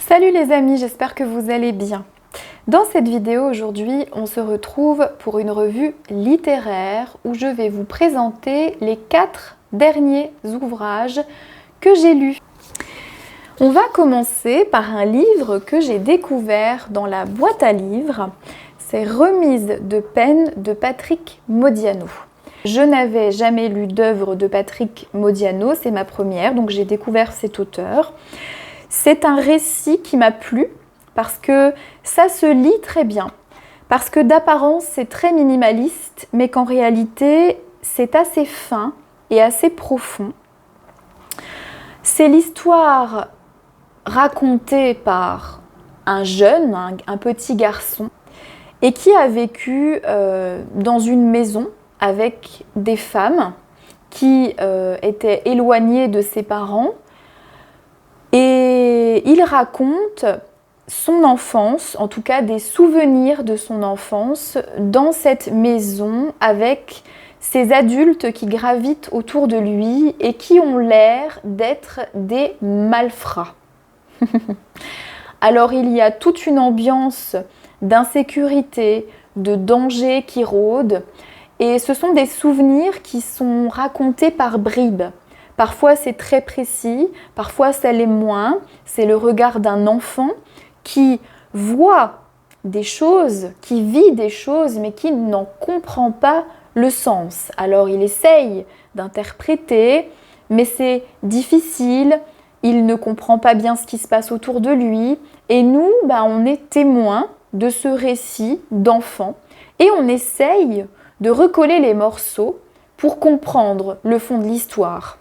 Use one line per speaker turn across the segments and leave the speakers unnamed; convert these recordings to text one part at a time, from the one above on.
Salut les amis, j'espère que vous allez bien. Dans cette vidéo aujourd'hui, on se retrouve pour une revue littéraire où je vais vous présenter les 4 derniers ouvrages que j'ai lus. On va commencer par un livre que j'ai découvert dans la boîte à livres. C'est Remise de peine de Patrick Modiano. Je n'avais jamais lu d'œuvre de Patrick Modiano, c'est ma première, donc j'ai découvert cet auteur. C'est un récit qui m'a plu parce que ça se lit très bien, parce que d'apparence c'est très minimaliste, mais qu'en réalité c'est assez fin et assez profond. C'est l'histoire racontée par un jeune, un petit garçon, et qui a vécu dans une maison avec des femmes qui étaient éloignées de ses parents. Et il raconte son enfance, en tout cas des souvenirs de son enfance, dans cette maison avec ces adultes qui gravitent autour de lui et qui ont l'air d'être des malfrats. Alors il y a toute une ambiance d'insécurité, de danger qui rôde, et ce sont des souvenirs qui sont racontés par bribes. Parfois c'est très précis, parfois ça l'est moins. C'est le regard d'un enfant qui voit des choses, qui vit des choses, mais qui n'en comprend pas le sens. Alors il essaye d'interpréter, mais c'est difficile, il ne comprend pas bien ce qui se passe autour de lui. Et nous, on est témoins de ce récit d'enfant et on essaye de recoller les morceaux pour comprendre le fond de l'histoire.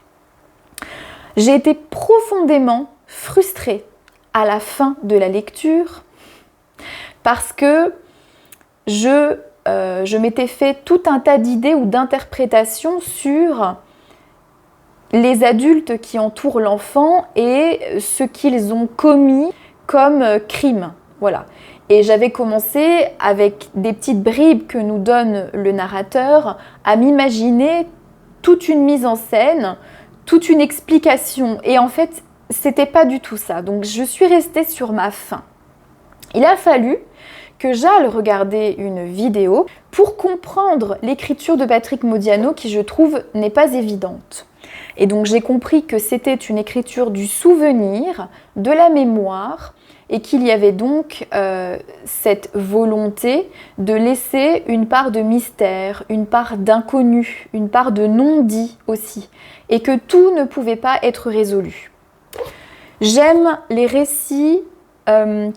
J'ai été profondément frustrée à la fin de la lecture parce que je m'étais fait tout un tas d'idées ou d'interprétations sur les adultes qui entourent l'enfant et ce qu'ils ont commis comme crime. Voilà. Et j'avais commencé, avec des petites bribes que nous donne le narrateur, à m'imaginer toute une mise en scène, toute une explication. Et en fait, c'était pas du tout ça. Donc je suis restée sur ma faim. Il a fallu que j'aille regarder une vidéo pour comprendre l'écriture de Patrick Modiano qui, je trouve, n'est pas évidente. Et donc j'ai compris que c'était une écriture du souvenir, de la mémoire, et qu'il y avait donc cette volonté de laisser une part de mystère, une part d'inconnu, une part de non-dit aussi, et que tout ne pouvait pas être résolu. J'aime les récits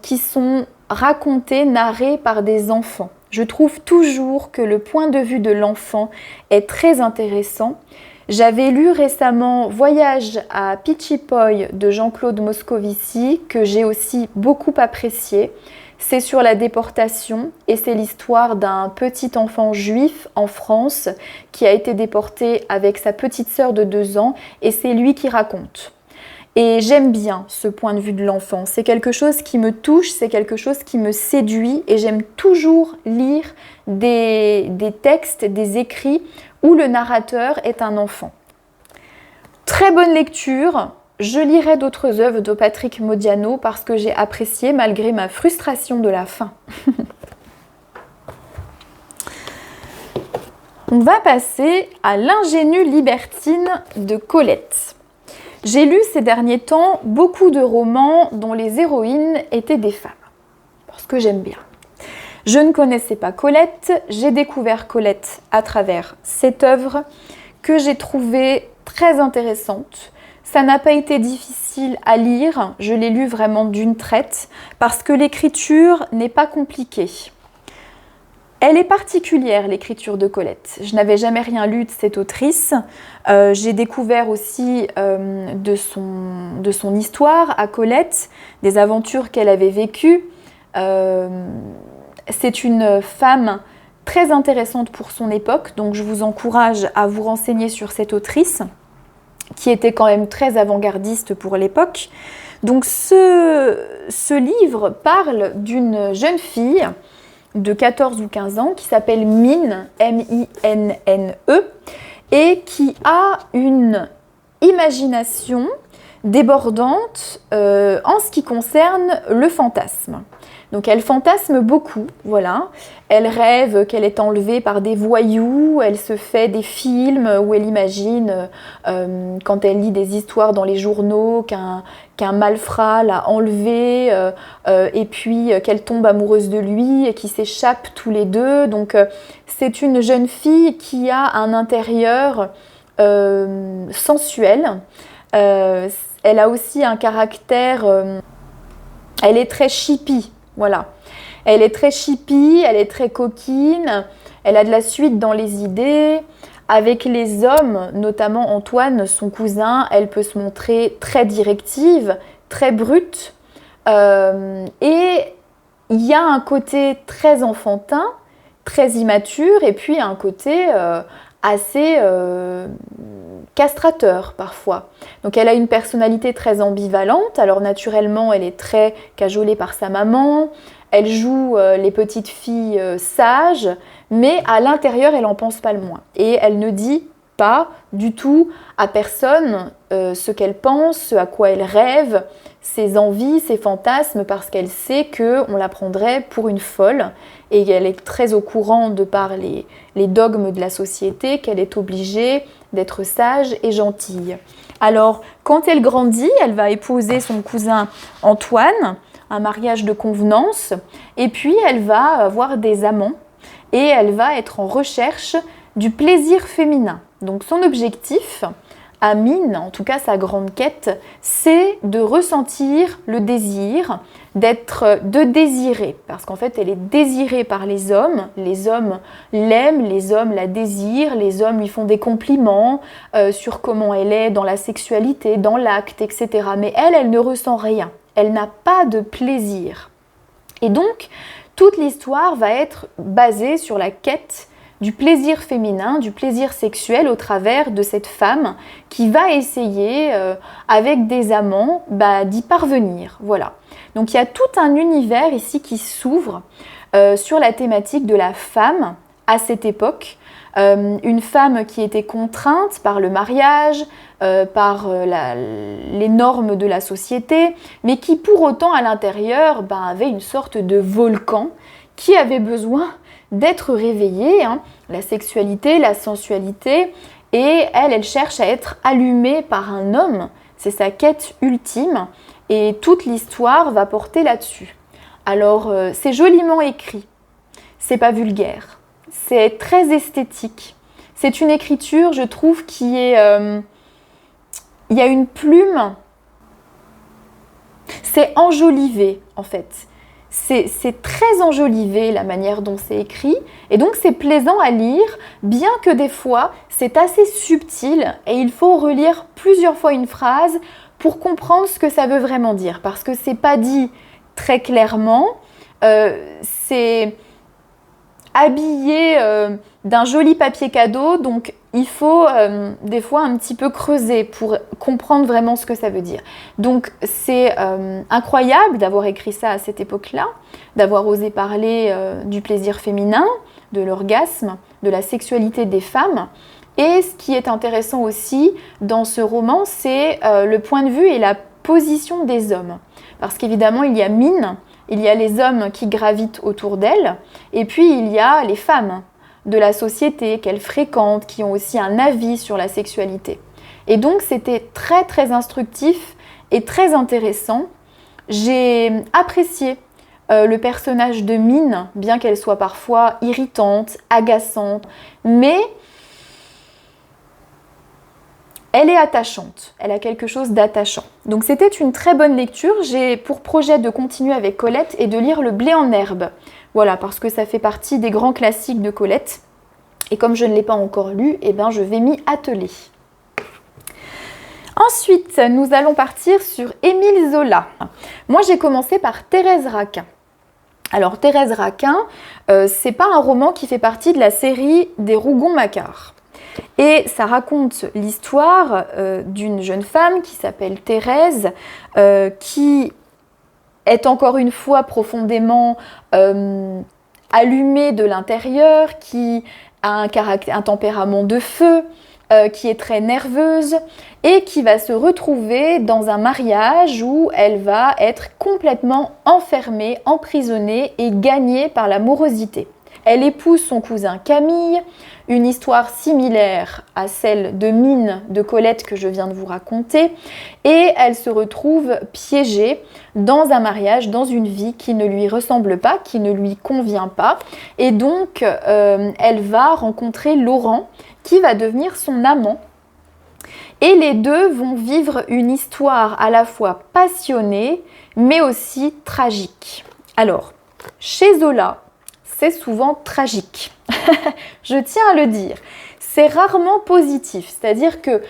qui sont racontés, narrés par des enfants. Je trouve toujours que le point de vue de l'enfant est très intéressant. J'avais lu récemment Voyage à Pichipoy de Jean-Claude Moscovici, que j'ai aussi beaucoup apprécié. C'est sur la déportation et c'est l'histoire d'un petit enfant juif en France qui a été déporté avec sa petite sœur de 2 ans et c'est lui qui raconte. Et j'aime bien ce point de vue de l'enfant. C'est quelque chose qui me touche, c'est quelque chose qui me séduit et j'aime toujours lire des textes, des écrits où le narrateur est un enfant. Très bonne lecture. Je lirai d'autres œuvres de Patrick Modiano parce que j'ai apprécié malgré ma frustration de la fin. On va passer à L'ingénue libertine de Colette. J'ai lu ces derniers temps beaucoup de romans dont les héroïnes étaient des femmes, parce que j'aime bien. Je ne connaissais pas Colette, j'ai découvert Colette à travers cette œuvre que j'ai trouvée très intéressante. Ça n'a pas été difficile à lire, je l'ai lu vraiment d'une traite parce que l'écriture n'est pas compliquée. Elle est particulière, l'écriture de Colette. Je n'avais jamais rien lu de cette autrice. J'ai découvert aussi de son histoire à Colette, des aventures qu'elle avait vécues. C'est une femme très intéressante pour son époque, donc je vous encourage à vous renseigner sur cette autrice, qui était quand même très avant-gardiste pour l'époque. Donc ce livre parle d'une jeune fille de 14 ou 15 ans qui s'appelle Minne, M-I-N-N-E, et qui a une imagination débordante en ce qui concerne le fantasme. Donc elle fantasme beaucoup, voilà. Elle rêve qu'elle est enlevée par des voyous, elle se fait des films où elle imagine, quand elle lit des histoires dans les journaux, qu'un malfrat l'a enlevée, et puis qu'elle tombe amoureuse de lui et qu'ils s'échappent tous les deux. Donc c'est une jeune fille qui a un intérieur sensuel. Elle a aussi un caractère, elle est très chippie. Voilà. Elle est très chippie, elle est très coquine, elle a de la suite dans les idées. Avec les hommes, notamment Antoine, son cousin, elle peut se montrer très directive, très brute. Et il y a un côté très enfantin, très immature, et puis un côté assez castrateur parfois. Donc elle a une personnalité très ambivalente, alors naturellement elle est très cajolée par sa maman, elle joue les petites filles sages, mais à l'intérieur elle en pense pas le moins. Et elle ne dit pas du tout à personne ce qu'elle pense, ce à quoi elle rêve, ses envies, ses fantasmes, parce qu'elle sait qu'on la prendrait pour une folle et elle est très au courant de par les dogmes de la société qu'elle est obligée d'être sage et gentille. Alors, quand elle grandit, elle va épouser son cousin Antoine, un mariage de convenance, et puis elle va avoir des amants et elle va être en recherche du plaisir féminin. Donc son objectif, à Mine, en tout cas sa grande quête, c'est de ressentir le désir, de désirer, parce qu'en fait elle est désirée par les hommes l'aiment, les hommes la désirent, les hommes lui font des compliments sur comment elle est dans la sexualité, dans l'acte, etc. Mais elle ne ressent rien, elle n'a pas de plaisir. Et donc, toute l'histoire va être basée sur la quête du plaisir féminin, du plaisir sexuel au travers de cette femme qui va essayer, avec des amants, d'y parvenir. Voilà. Donc il y a tout un univers ici qui s'ouvre sur la thématique de la femme à cette époque. Une femme qui était contrainte par le mariage, par les normes de la société, mais qui pour autant à l'intérieur avait une sorte de volcan qui avait besoin d'être réveillée, hein, la sexualité, la sensualité, et elle cherche à être allumée par un homme, c'est sa quête ultime, et toute l'histoire va porter là-dessus. Alors c'est joliment écrit, c'est pas vulgaire, c'est très esthétique, c'est une écriture, je trouve, qui est... il y a une plume, c'est enjolivé en fait. C'est très enjolivé la manière dont c'est écrit et donc c'est plaisant à lire, bien que des fois c'est assez subtil et il faut relire plusieurs fois une phrase pour comprendre ce que ça veut vraiment dire, parce que c'est pas dit très clairement, c'est habillé d'un joli papier cadeau, donc il faut des fois un petit peu creuser pour comprendre vraiment ce que ça veut dire. Donc c'est incroyable d'avoir écrit ça à cette époque-là, d'avoir osé parler du plaisir féminin, de l'orgasme, de la sexualité des femmes. Et ce qui est intéressant aussi dans ce roman, c'est le point de vue et la position des hommes. Parce qu'évidemment, il y a Mine, il y a les hommes qui gravitent autour d'elle, et puis il y a les femmes de la société qu'elle fréquente, qui ont aussi un avis sur la sexualité. Et donc c'était très très instructif et très intéressant. J'ai apprécié le personnage de Mine, bien qu'elle soit parfois irritante, agaçante, mais elle est attachante, elle a quelque chose d'attachant. Donc c'était une très bonne lecture. J'ai pour projet de continuer avec Colette et de lire Le blé en herbe. Voilà, parce que ça fait partie des grands classiques de Colette. Et comme je ne l'ai pas encore lu, eh ben je vais m'y atteler. Ensuite, nous allons partir sur Émile Zola. Moi, j'ai commencé par Thérèse Raquin. Alors, Thérèse Raquin, c'est pas un roman qui fait partie de la série des Rougon-Macquart. Et ça raconte l'histoire d'une jeune femme qui s'appelle Thérèse, qui est encore une fois profondément allumée de l'intérieur, qui a un tempérament de feu, qui est très nerveuse et qui va se retrouver dans un mariage où elle va être complètement enfermée, emprisonnée et gagnée par la morosité. Elle épouse son cousin Camille, une histoire similaire à celle de Mine de Colette que je viens de vous raconter, et elle se retrouve piégée dans un mariage, dans une vie qui ne lui ressemble pas, qui ne lui convient pas, et donc elle va rencontrer Laurent qui va devenir son amant. Et les deux vont vivre une histoire à la fois passionnée, mais aussi tragique. Alors, chez Zola, c'est souvent tragique. Je tiens à le dire. C'est rarement positif, c'est-à-dire que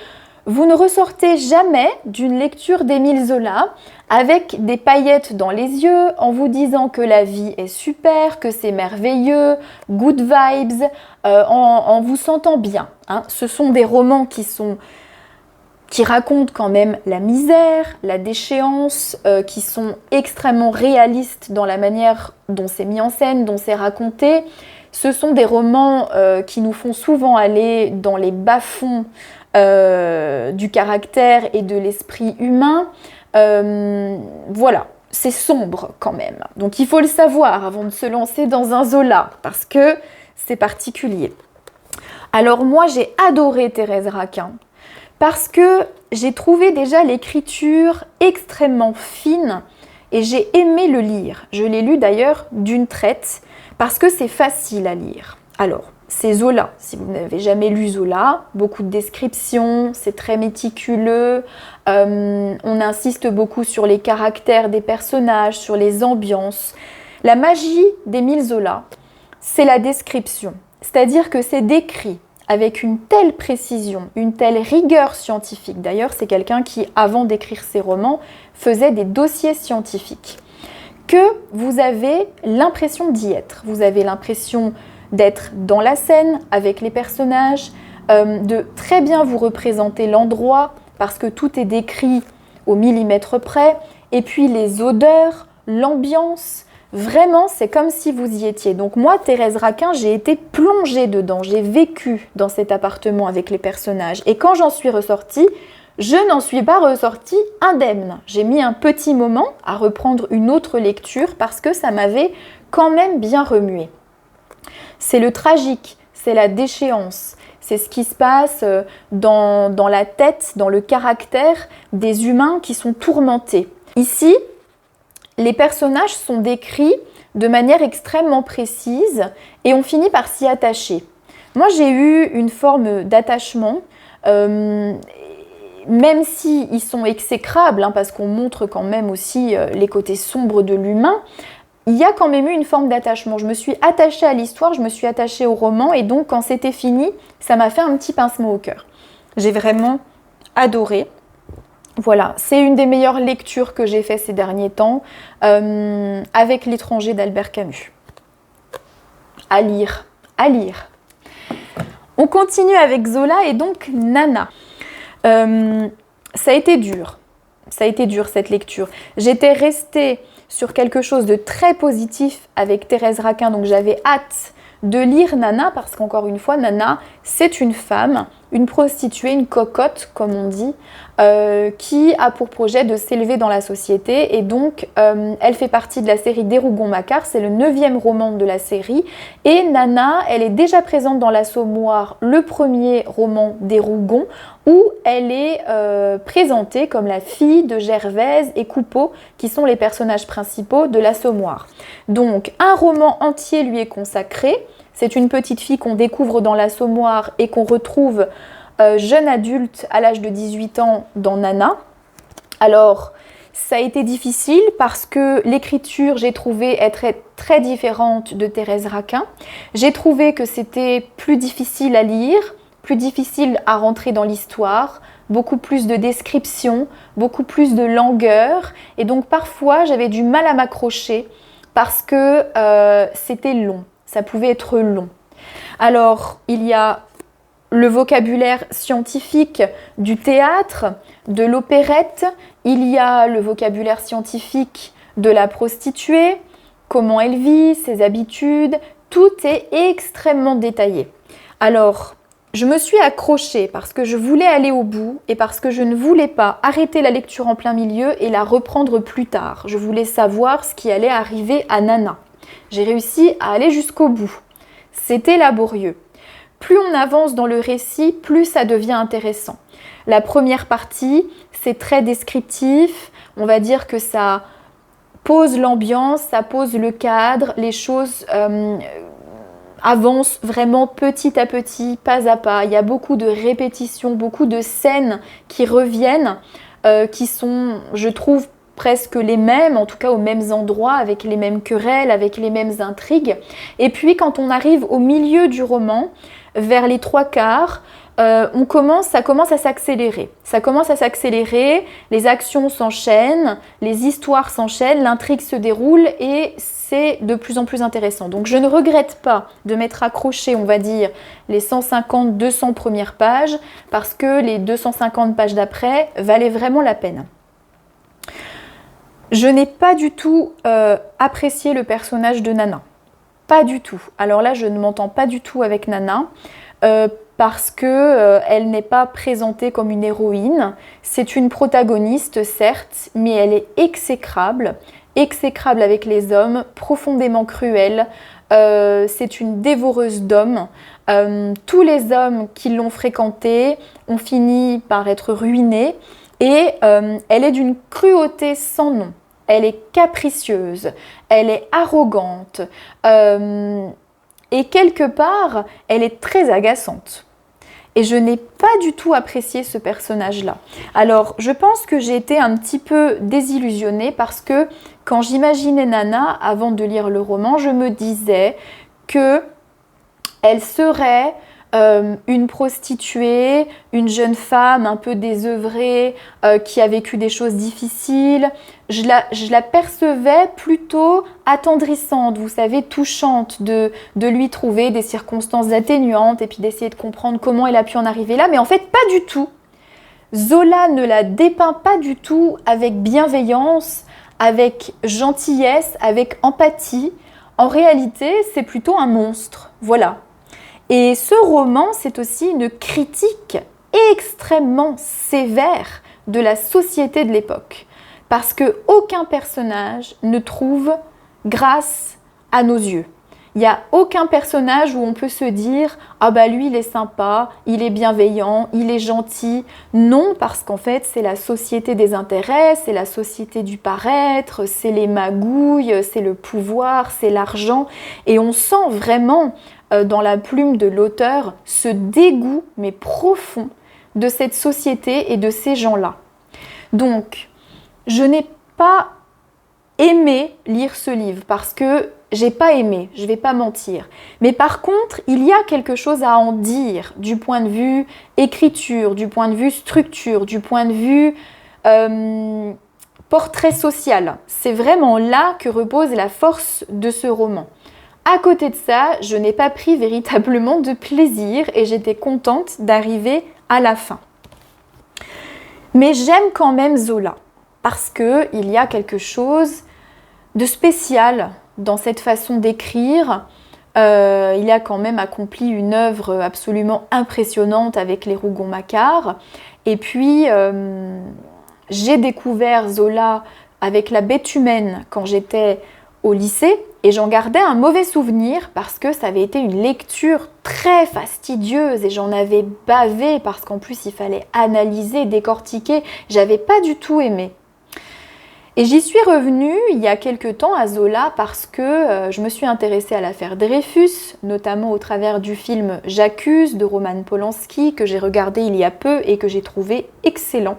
vous ne ressortez jamais d'une lecture d'Émile Zola avec des paillettes dans les yeux, en vous disant que la vie est super, que c'est merveilleux, good vibes, en vous sentant bien. Hein. Ce sont des romans qui racontent quand même la misère, la déchéance, qui sont extrêmement réalistes dans la manière dont c'est mis en scène, dont c'est raconté. Ce sont des romans qui nous font souvent aller dans les bas-fonds du caractère et de l'esprit humain. Voilà, c'est sombre quand même. Donc il faut le savoir avant de se lancer dans un Zola, parce que c'est particulier. Alors moi j'ai adoré Thérèse Raquin, parce que j'ai trouvé déjà l'écriture extrêmement fine et j'ai aimé le lire. Je l'ai lu d'ailleurs d'une traite parce que c'est facile à lire. Alors, c'est Zola. Si vous n'avez jamais lu Zola, beaucoup de descriptions, c'est très méticuleux. On insiste beaucoup sur les caractères des personnages, sur les ambiances. La magie d'Émile Zola, c'est la description. C'est-à-dire que c'est décrit avec une telle précision, une telle rigueur scientifique. D'ailleurs, c'est quelqu'un qui, avant d'écrire ses romans, faisait des dossiers scientifiques, que vous avez l'impression d'y être. Vous avez l'impression d'être dans la scène avec les personnages, de très bien vous représenter l'endroit, parce que tout est décrit au millimètre près, et puis les odeurs, l'ambiance. Vraiment, c'est comme si vous y étiez. Donc moi, Thérèse Raquin, j'ai été plongée dedans. J'ai vécu dans cet appartement avec les personnages. Et quand j'en suis ressortie, je n'en suis pas ressortie indemne. J'ai mis un petit moment à reprendre une autre lecture parce que ça m'avait quand même bien remué. C'est le tragique, c'est la déchéance. C'est ce qui se passe dans la tête, dans le caractère des humains qui sont tourmentés. Ici, les personnages sont décrits de manière extrêmement précise et on finit par s'y attacher. Moi, j'ai eu une forme d'attachement, même s'ils sont exécrables, hein, parce qu'on montre quand même aussi les côtés sombres de l'humain, il y a quand même eu une forme d'attachement. Je me suis attachée à l'histoire, je me suis attachée au roman, et donc quand c'était fini, ça m'a fait un petit pincement au cœur. J'ai vraiment adoré. Voilà, c'est une des meilleures lectures que j'ai fait ces derniers temps, avec L'étranger d'Albert Camus. À lire, à lire. On continue avec Zola et donc Nana. Ça a été dur cette lecture. J'étais restée sur quelque chose de très positif avec Thérèse Raquin, donc j'avais hâte de lire Nana, parce qu'encore une fois, Nana, c'est une femme, une prostituée, une cocotte, comme on dit, qui a pour projet de s'élever dans la société, et donc elle fait partie de la série des Rougon-Macquart, c'est le 9e roman de la série, et Nana, elle est déjà présente dans l'Assommoir, le premier roman des Rougon, où elle est présentée comme la fille de Gervaise et Coupeau, qui sont les personnages principaux de l'Assommoir. Donc un roman entier lui est consacré. C'est une petite fille qu'on découvre dans l'Assommoir et qu'on retrouve jeune adulte à l'âge de 18 ans dans Nana. Alors, ça a été difficile parce que l'écriture, j'ai trouvé être très différente de Thérèse Raquin. J'ai trouvé que c'était plus difficile à lire, plus difficile à rentrer dans l'histoire, beaucoup plus de descriptions, beaucoup plus de langueur. Et donc parfois, j'avais du mal à m'accrocher parce que c'était long. Ça pouvait être long. Alors, il y a le vocabulaire scientifique du théâtre, de l'opérette, il y a le vocabulaire scientifique de la prostituée, comment elle vit, ses habitudes, tout est extrêmement détaillé. Alors, je me suis accrochée parce que je voulais aller au bout et parce que je ne voulais pas arrêter la lecture en plein milieu et la reprendre plus tard. Je voulais savoir ce qui allait arriver à Nana. J'ai réussi à aller jusqu'au bout. C'était laborieux. Plus on avance dans le récit, plus ça devient intéressant. La première partie, c'est très descriptif. On va dire que ça pose l'ambiance, ça pose le cadre, les choses avancent vraiment petit à petit, pas à pas. Il y a beaucoup de répétitions, beaucoup de scènes qui reviennent, qui sont, je trouve, presque les mêmes, en tout cas aux mêmes endroits, avec les mêmes querelles, avec les mêmes intrigues. Et puis quand on arrive au milieu du roman, vers les 3/4, ça commence à s'accélérer. Ça commence à s'accélérer, les actions s'enchaînent, les histoires s'enchaînent, l'intrigue se déroule et c'est de plus en plus intéressant. Donc je ne regrette pas de m'être accrochée, on va dire, les 150-200 premières pages parce que les 250 pages d'après valaient vraiment la peine. Je n'ai pas du tout apprécié le personnage de Nana. Pas du tout. Alors là, je ne m'entends pas du tout avec Nana. Parce qu'elle n'est pas présentée comme une héroïne. C'est une protagoniste, certes, mais elle est exécrable avec les hommes, profondément cruelle. C'est une dévoreuse d'hommes. Tous les hommes qui l'ont fréquentée ont fini par être ruinés et elle est d'une cruauté sans nom. Elle est capricieuse, elle est arrogante et quelque part, elle est très agaçante. Et je n'ai pas du tout apprécié ce personnage-là. Alors, je pense que j'ai été un petit peu désillusionnée parce que quand j'imaginais Nana, avant de lire le roman, je me disais qu'elle serait une prostituée, une jeune femme un peu désœuvrée, qui a vécu des choses difficiles. Je la percevais plutôt attendrissante, vous savez, touchante, de lui trouver des circonstances atténuantes et puis d'essayer de comprendre comment elle a pu en arriver là. Mais en fait, pas du tout. Zola ne la dépeint pas du tout avec bienveillance, avec gentillesse, avec empathie. En réalité, c'est plutôt un monstre. Voilà. Et ce roman, c'est aussi une critique extrêmement sévère de la société de l'époque. Parce qu'aucun personnage ne trouve grâce à nos yeux. Il n'y a aucun personnage où on peut se dire « Ah bah lui, il est sympa, il est bienveillant, il est gentil ». Non, parce qu'en fait, c'est la société des intérêts, c'est la société du paraître, c'est les magouilles, c'est le pouvoir, c'est l'argent. Et on sent vraiment dans la plume de l'auteur ce dégoût, mais profond, de cette société et de ces gens-là. Donc, je n'ai pas aimé lire ce livre parce que j'ai pas aimé, je vais pas mentir. Mais par contre, il y a quelque chose à en dire du point de vue écriture, du point de vue structure, du point de vue portrait social. C'est vraiment là que repose la force de ce roman. À côté de ça, je n'ai pas pris véritablement de plaisir et j'étais contente d'arriver à la fin. Mais j'aime quand même Zola parce qu'il y a quelque chose de spécial dans cette façon d'écrire. Il a quand même accompli une œuvre absolument impressionnante avec les Rougon-Macquart. Et puis, j'ai découvert Zola avec La Bête humaine quand j'étais au lycée et j'en gardais un mauvais souvenir parce que ça avait été une lecture très fastidieuse et j'en avais bavé parce qu'en plus il fallait analyser, décortiquer. J'avais pas du tout aimé. Et j'y suis revenue il y a quelque temps à Zola parce que je me suis intéressée à l'affaire Dreyfus, notamment au travers du film J'accuse de Roman Polanski que j'ai regardé il y a peu et que j'ai trouvé excellent.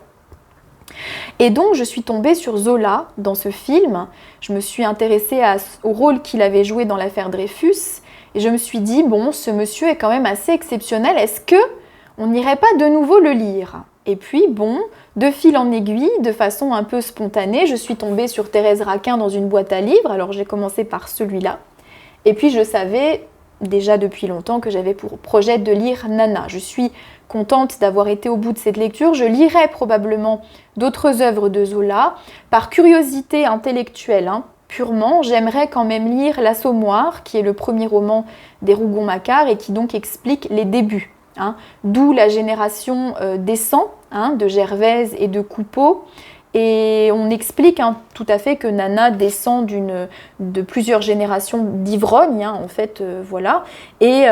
Et donc je suis tombée sur Zola dans ce film, je me suis intéressée au rôle qu'il avait joué dans l'affaire Dreyfus et je me suis dit bon, ce monsieur est quand même assez exceptionnel, est-ce que on n'irait pas de nouveau le lire? Et puis bon, de fil en aiguille, de façon un peu spontanée, je suis tombée sur Thérèse Raquin dans une boîte à livres, alors j'ai commencé par celui-là et puis je savais déjà depuis longtemps que j'avais pour projet de lire Nana. Je suis contente d'avoir été au bout de cette lecture. Je lirai probablement d'autres œuvres de Zola. Par curiosité intellectuelle, purement, j'aimerais quand même lire L'Assommoir, qui est le premier roman des Rougon-Macquart et qui donc explique les débuts hein, d'où la génération descend, hein, de Gervaise et de Coupeau. Et on explique tout à fait que Nana descend de plusieurs générations d'ivrognes, en fait, voilà. Et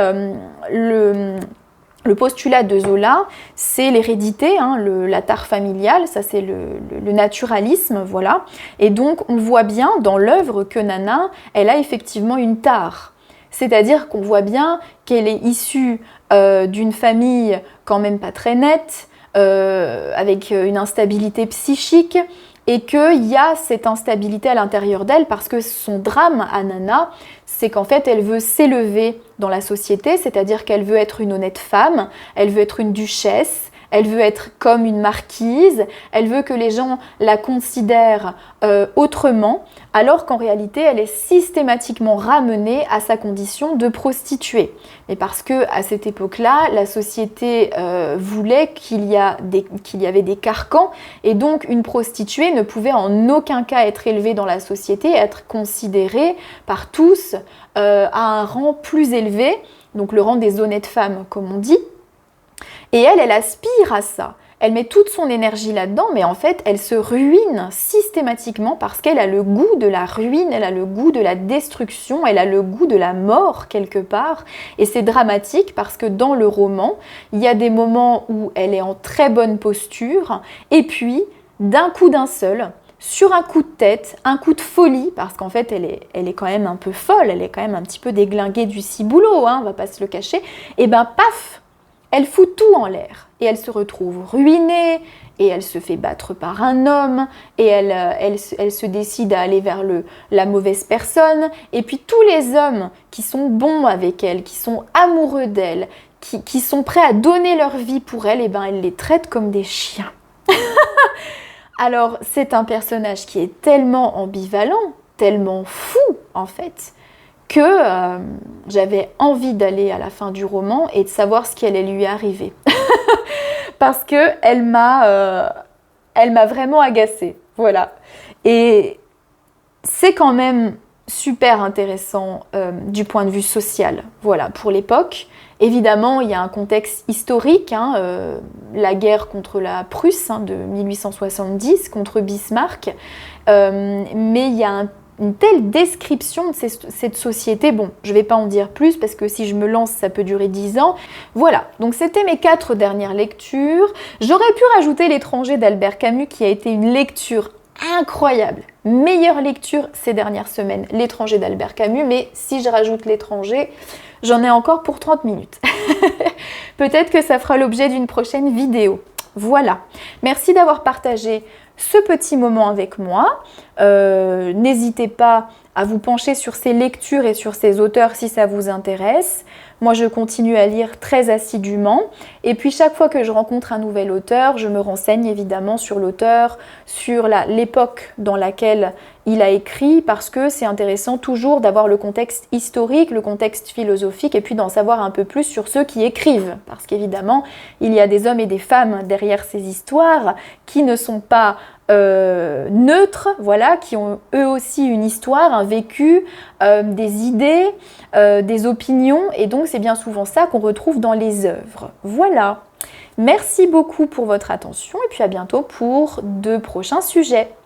le postulat de Zola, c'est l'hérédité, la tare familiale, ça c'est le naturalisme, voilà. Et donc on voit bien dans l'œuvre que Nana, elle a effectivement une tare. C'est-à-dire qu'on voit bien qu'elle est issue d'une famille quand même pas très nette, avec une instabilité psychique, et qu'il y a cette instabilité à l'intérieur d'elle parce que son drame à Nana, c'est qu'en fait elle veut s'élever dans la société, c'est-à-dire qu'elle veut être une honnête femme, elle veut être une duchesse, elle veut être comme une marquise, elle veut que les gens la considèrent autrement, alors qu'en réalité, elle est systématiquement ramenée à sa condition de prostituée. Mais parce que à cette époque-là, la société voulait qu'il y avait des carcans, et donc une prostituée ne pouvait en aucun cas être élevée dans la société, être considérée par tous à un rang plus élevé, donc le rang des honnêtes femmes, comme on dit. Et elle aspire à ça. Elle met toute son énergie là-dedans, mais en fait, elle se ruine systématiquement parce qu'elle a le goût de la ruine, elle a le goût de la destruction, elle a le goût de la mort quelque part. Et c'est dramatique parce que dans le roman, il y a des moments où elle est en très bonne posture, et puis, d'un coup d'un seul, sur un coup de tête, un coup de folie, parce qu'en fait, elle est quand même un peu folle, elle est quand même un petit peu déglinguée du ciboulot, on va pas se le cacher, et ben paf, elle fout tout en l'air et elle se retrouve ruinée et elle se fait battre par un homme et elle se décide à aller vers la mauvaise personne. Et puis tous les hommes qui sont bons avec elle, qui sont amoureux d'elle, qui sont prêts à donner leur vie pour elle, et ben elle les traite comme des chiens. Alors c'est un personnage qui est tellement ambivalent, tellement fou en fait, que j'avais envie d'aller à la fin du roman et de savoir ce qui allait lui arriver. Parce qu'elle m'a vraiment agacée. Voilà. Et c'est quand même super intéressant du point de vue social. Voilà, pour l'époque. Évidemment, il y a un contexte historique, la guerre contre la Prusse de 1870, contre Bismarck. Mais il y a une telle description de cette société, bon, je ne vais pas en dire plus parce que si je me lance, ça peut durer 10 ans. Voilà, donc c'était mes 4 dernières lectures. J'aurais pu rajouter L'étranger d'Albert Camus qui a été une lecture incroyable. Meilleure lecture ces dernières semaines, L'étranger d'Albert Camus, mais si je rajoute L'étranger, j'en ai encore pour 30 minutes. Peut-être que ça fera l'objet d'une prochaine vidéo. Voilà, merci d'avoir partagé ce petit moment avec moi. N'hésitez pas à vous pencher sur ces lectures et sur ces auteurs si ça vous intéresse. Moi, je continue à lire très assidûment. Et puis, chaque fois que je rencontre un nouvel auteur, je me renseigne évidemment sur l'auteur, sur l'époque dans laquelle il a écrit, parce que c'est intéressant toujours d'avoir le contexte historique, le contexte philosophique, et puis d'en savoir un peu plus sur ceux qui écrivent. Parce qu'évidemment, il y a des hommes et des femmes derrière ces histoires qui ne sont pas neutres, voilà, qui ont eux aussi une histoire, un vécu, des idées, des opinions, et donc c'est bien souvent ça qu'on retrouve dans les œuvres. Voilà. Merci beaucoup pour votre attention et puis à bientôt pour de prochains sujets.